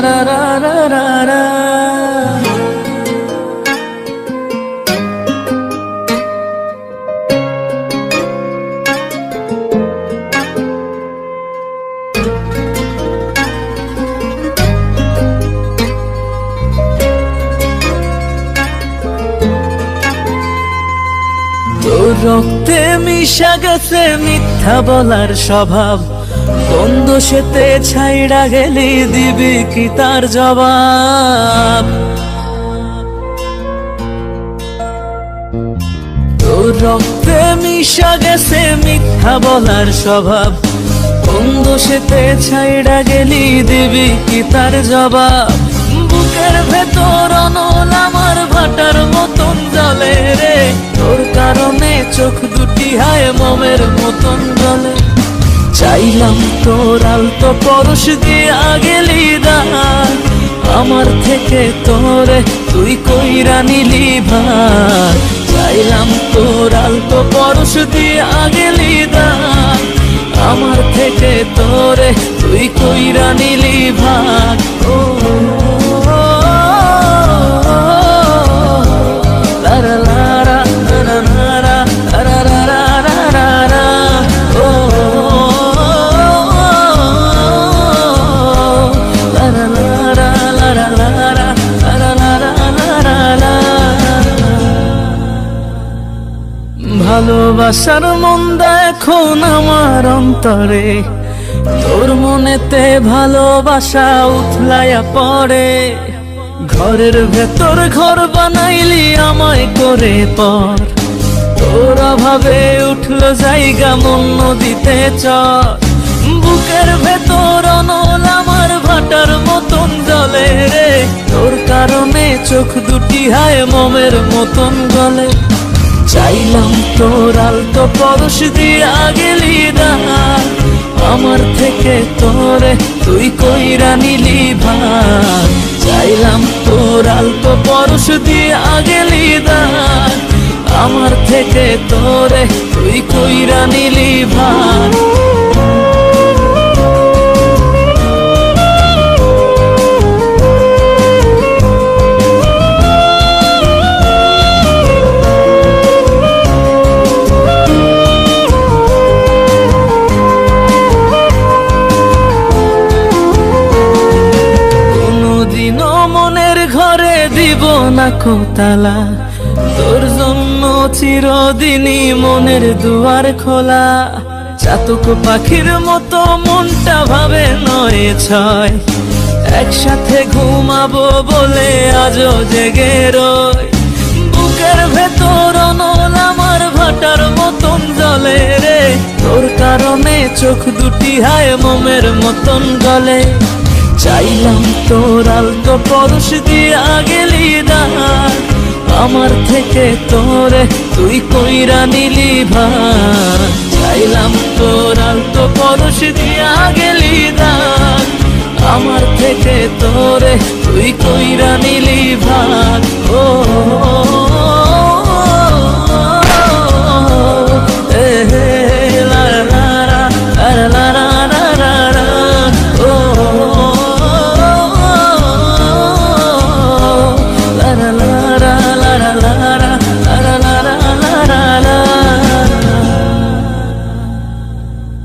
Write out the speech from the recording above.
রা রা রা রা রা। তোর রক্তে মিশা গেছে মিথ্যা বলার স্বভাব, কোন দোষেতে ছাইড়া গেলি দিবি কি তার জবাব? তোর রক্তে মিশা গেছে মিথ্যা বলার স্বভাব, কোন দোষেতে ছাইড়া গেলি দিবি কি তার জবাব? বুকের ভেতর অনল আমার ভাটার মতন জ্বলে রে, তোর কারণে চোখ দুটি হায় মোমের মতন জ্বলে। চাইলাম তোর আলতো পরশ দিয়া গেলি দান, আমার থেকে তোরে তুই কইরা নিলি ভার। চাইলাম তোর আলতো পরশ দিয়া গেলি দান, আমার থেকে তোরে তুই কইরা নিলি ভার। ও ভালোবাসার মন্দা এখন আমার অন্তরে, তোর মনেতে ভালোবাসা উথলাইয়া পড়ে। ঘরের ভেতর ঘর বানাইলি আমায় করে পর, তোর অভাবে উঠলো জায়গা মন নদীতে চর। বুকের ভেতর অনল আমার ভাটার মতন জ্বলে রে, তোর কারণে চোখ দুটি হায় মোমের মতন গলে। চাইলাম তোর আলতো পরশ দিয়া গেলি দান, আমার থেকে তোরে তুই কইরা নিলি ভার। চাইলাম তোর আলতো পরশ দিয়া গেলি দান, আমার থেকে তোরে তুই কইরা নিলি ভার। না কোতালা, তোর জন্য চিরদিনই মনের দুয়ার খোলা। চাতক পাখির মতো মনটা ভাবে নয় ছয়, একসাথে ঘুমাবো বলে আজও জেগে রই। বুকের ভেতর অনল আমার ভাটার মতন জ্বলে রে, তোর কারণে চোখ দুটি হায় মোমের মতন গলে। চাইলাম তোর আলতো পরশ দিয়া গেলি দান, আমার থেকে তোরে তুই কইরা নিলি ভার। চাইলাম তোর আলতো পরশ দিয়া গেলি দান, আমার থেকে তোরে তুই কইরা নিলি ভার। ও